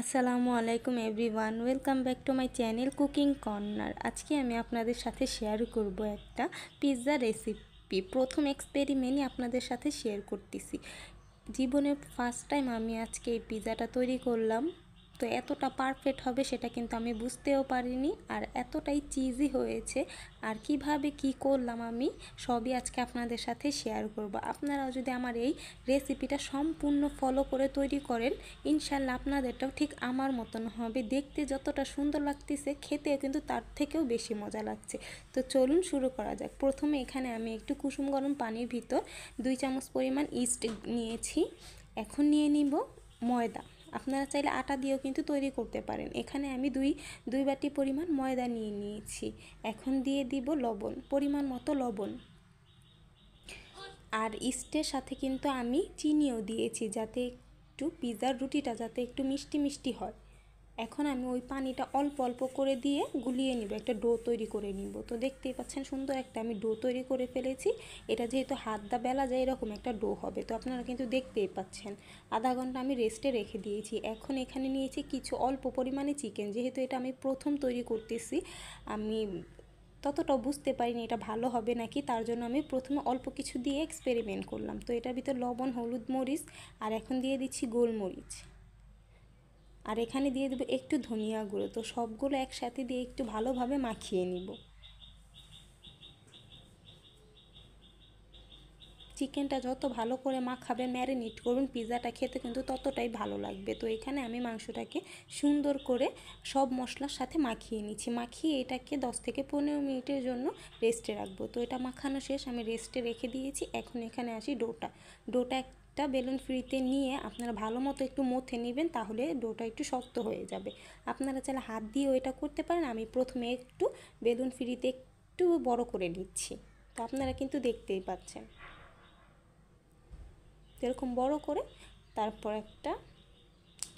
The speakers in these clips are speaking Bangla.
আসসালামু আলাইকুম everyone, welcome back to my channel cooking corner. আজকে আমি আপনাদের সাথে শেয়ার করব একটা পিৎজা রেসিপি। প্রথম এক্সপেরিমেন্টই আপনাদের সাথে শেয়ার করতেছি। জীবনে ফার্স্ট টাইম আমি আজকে এই পিৎজাটা তৈরি করলাম। তো এতটা পারফেক্ট হবে সেটা কিন্তু আমি বুঝতেও পারিনি, আর এতটাই চিজি হয়েছে। আর কিভাবে কি করলাম আমি সবই আজকে আপনাদের সাথে শেয়ার করব। আপনারাও যদি আমার এই রেসিপিটা সম্পূর্ণ ফলো করে তৈরি করেন, ইনশাল্লাহ আপনাদেরটাও ঠিক আমার মতন হবে। দেখতে যতটা সুন্দর লাগতেছে, খেতেও কিন্তু তার থেকেও বেশি মজা লাগছে। তো চলুন শুরু করা যাক। প্রথমে এখানে আমি একটু কুসুম গরম পানির ভিতর 2 চামচ পরিমাণ ইস্ট নিয়েছি। এখন নিয়ে নিব ময়দা। আপনারা চাইলে আটা দিয়েও কিন্তু তৈরি করতে পারেন। এখানে আমি দুই বাটি পরিমাণ ময়দা নিয়ে নিয়েছি। এখন দিয়ে দিব লবণ, পরিমাণ মতো লবণ। আর ইস্টের সাথে কিন্তু আমি চিনিও দিয়েছি, যাতে একটু পিৎজার রুটিটা যাতে একটু মিষ্টি মিষ্টি হয়। এখন আমি ওই পানিটা অল্প অল্প করে দিয়ে গুলিয়ে নিব, একটা ডো তৈরি করে নিব। তো দেখতেই পাচ্ছেন সুন্দর একটা আমি ডো তৈরি করে ফেলেছি। এটা যেহেতু হাত দা বেলা যায়, এরকম একটা ডো হবে। তো আপনারা কিন্তু দেখতেই পাচ্ছেন আধা ঘন্টা আমি রেস্টে রেখে দিয়েছি। এখন এখানে নিয়েছি কিছু অল্প পরিমাণে চিকেন। যেহেতু এটা আমি প্রথম তৈরি করতেছি, আমি ততটাও বুঝতে পারিনি এটা ভালো হবে নাকি, তার জন্য আমি প্রথমে অল্প কিছু দিয়ে এক্সপেরিমেন্ট করলাম। তো এটার ভিতর লবণ, হলুদ, মরিচ, আর এখন দিয়ে দিচ্ছি গোলমরিচ, আর এখানে দিয়ে দেবো একটু ধনিয়া গুঁড়ো। তো সবগুলো একসাথে দিয়ে একটু ভালোভাবে মাখিয়ে নিব। চিকেনটা যত ভালো করে মাখাবে, ম্যারিনেট করুন, পিৎজাটা খেতে কিন্তু ততটাই ভালো লাগবে। তো এখানে আমি মাংসটাকে সুন্দর করে সব মশলার সাথে মাখিয়ে নিচ্ছি। মাখিয়ে এটাকে 10 থেকে 15 মিনিটের জন্য রেস্টে রাখবো। তো এটা মাখানো শেষ, আমি রেস্টে রেখে দিয়েছি। এখন এখানে আসি ডোটা একটা বেলুন ফ্রিতে নিয়ে আপনারা ভালো মতো একটু মথে নেবেন, তাহলে ডোটা একটু শক্ত হয়ে যাবে। আপনারা চাইলে হাত দিয়েও এটা করতে পারেন। আমি প্রথমে একটু বেলুন ফ্রিতে একটু বড় করে নিচ্ছি। তো আপনারা কিন্তু দেখতেই পাচ্ছেন এরকম বড় করে। তারপর একটা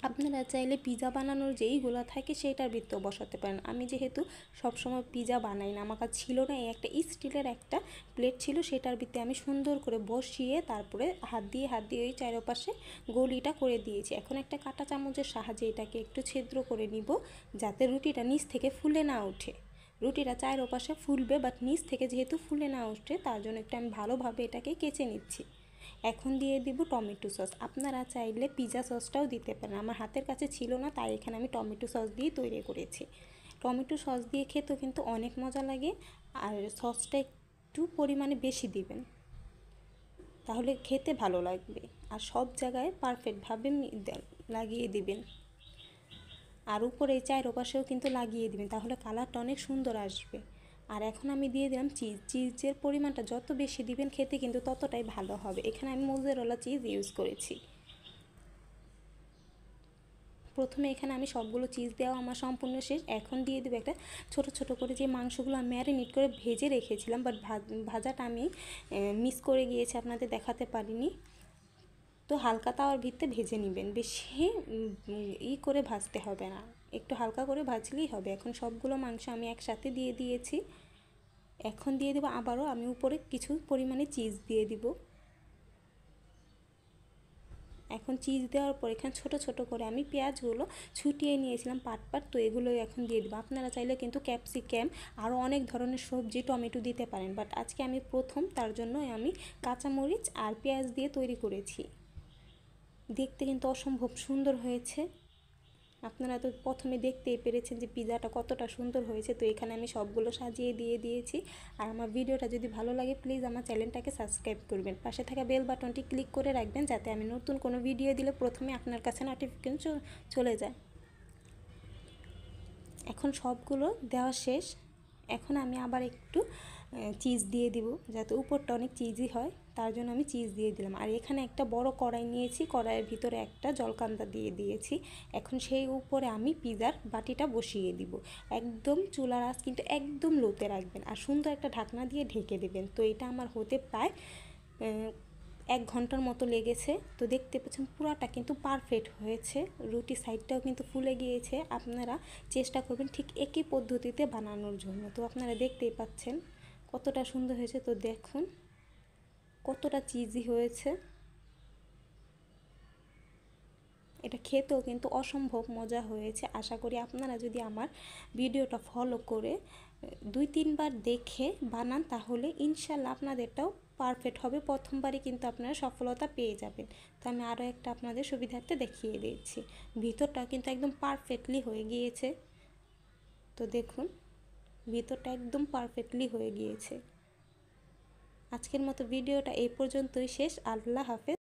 আপনারা চাইলে পিৎজা বানানোর যেইগুলো থাকে সেটার ভিতরেও বসাতে পারেন। আমি যেহেতু সবসময় পিৎজা বানাই না, আমার কাছে ছিল না, এই একটা স্টিলের একটা প্লেট ছিল, সেটার ভিতরে আমি সুন্দর করে বসিয়ে তারপরে হাত দিয়ে ওই চারপাশে গলিটা করে দিয়েছি। এখন একটা কাঁটা চামচের সাহায্যে এটাকে একটু ছিদ্র করে নিব, যাতে রুটিটা নিচ থেকে ফুলে না ওঠে। রুটিটা চারপাশে ফুলবে, বাট নিচ থেকে যেহেতু ফুলে না ওঠে, তার জন্য একটু আমি ভালোভাবে এটাকে কেচে নিচ্ছি। এখন দিয়ে দিব টমেটো সস। আপনারা চাইলে পিৎজা সসটাও দিতে পারেন, আমার হাতের কাছে ছিল না, তাই এখানে আমি টমেটো সস দিয়ে তৈরি করেছি। টমেটো সস দিয়ে খেতেও কিন্তু অনেক মজা লাগে। আর সসটা একটু পরিমাণে বেশি দিবেন, তাহলে খেতে ভালো লাগবে। আর সব জায়গায় পারফেক্টভাবে লাগিয়ে দিবেন। আর উপরে এই চারপাশেও কিন্তু লাগিয়ে দিবেন, তাহলে কালারটা অনেক সুন্দর আসবে। আর এখন আমি দিয়ে দিলাম চিজের পরিমাণটা যত বেশি দিবেন খেতে কিন্তু ততটাই ভালো হবে। এখানে আমি মোজারেলা চিজ ইউজ করেছি। প্রথমে এখানে আমি সবগুলো চিজ দেওয়া আমার সম্পূর্ণ শেষ। এখন দিয়ে দেবো একটা ছোট ছোট করে যে মাংসগুলো আমি ম্যারিনেট করে ভেজে রেখেছিলাম, বাট ভাজাটা আমি মিস করে গিয়েছি, আপনাদের দেখাতে পারিনি। তো হালকা তাওয়ার ভিতরে ভেজে নেবেন, বেশি করে ভাজতে হবে না, একটু হালকা করে ভাজলেই হবে। এখন সবগুলো মাংস আমি একসাথে দিয়ে দিয়েছি। এখন দিয়ে দেবো আবারও আমি উপরে কিছু পরিমাণে চিজ দিয়ে দিব। এখন চিজ দেওয়ার পর এখানে ছোট ছোট করে আমি পেঁয়াজগুলো ছুটিয়ে নিয়েছিলাম পাট, তো এগুলোই এখন দিয়ে দেবো। আপনারা চাইলে কিন্তু ক্যাপসিকাম আরও অনেক ধরনের সবজি, টমেটো দিতে পারেন, বাট আজকে আমি প্রথম, তার জন্য আমি কাঁচামরিচ আর পেঁয়াজ দিয়ে তৈরি করেছি। দেখতে কিন্তু অসম্ভব সুন্দর হয়েছে। আপনারা তো প্রথমে দেখতেই পেরেছেন যে পিৎজাটা কতটা সুন্দর হয়েছে। তো এখানে আমি সবগুলো সাজিয়ে দিয়ে দিয়েছি। আর আমার ভিডিওটা যদি ভালো লাগে, প্লিজ আমার চ্যানেলটাকে সাবস্ক্রাইব করবেন, পাশে থাকা বেল বাটনটি ক্লিক করে রাখবেন, যাতে আমি নতুন কোনো ভিডিও দিলে প্রথমে আপনার কাছে নোটিফিকেশন চলে যায়। এখন সবগুলো দেওয়া শেষ। এখন আমি আবার একটু চিজ দিয়ে দিব, যাতে উপরটা অনেক চিজি হয়, তার জন্য আমি চিজ দিয়ে দিলাম। আর এখানে একটা বড় কড়াই নিয়েছি, কড়াইয়ের ভিতরে একটা জলকান্দা দিয়ে দিয়েছি। এখন সেই উপরে আমি পিৎজার বাটিটা বসিয়ে দিব। একদম চুলার আঁচ কিন্তু একদম লোতে রাখবেন, আর সুন্দর একটা ঢাকনা দিয়ে ঢেকে দেবেন। তো এটা আমার হতে প্রায় 1 ঘন্টার মতো লেগেছে। তো দেখতে পাচ্ছেন পুরাটা কিন্তু পারফেক্ট হয়েছে, রুটি সাইডটাও কিন্তু ফুলে গিয়েছে। আপনারা চেষ্টা করবেন ঠিক একই পদ্ধতিতে বানানোর জন্য। তো আপনারা দেখতেই পাচ্ছেন কতটা সুন্দর হয়েছে। তো দেখুন কতটা চিজি হয়েছে। এটা খেতেও কিন্তু অসম্ভব মজা হয়েছে। আশা করি আপনারা যদি আমার ভিডিওটা ফলো করে 2-3 বার দেখে বানান তাহলে ইনশাল্লাহ আপনাদেরটাও পারফেক্ট হবে। প্রথমবারই কিন্তু আপনারা সফলতা পেয়ে যাবেন। তো আমি আরও একটা আপনাদের সুবিধার্থে দেখিয়ে দিচ্ছি। ভিতরটা কিন্তু একদম পারফেক্টলি হয়ে গিয়েছে। তো দেখুন ভিতরটা একদম পারফেক্টলি হয়ে গিয়েছে। আজকের মতো ভিডিওটা এই পর্যন্তই শেষ। আল্লাহ হাফেজ।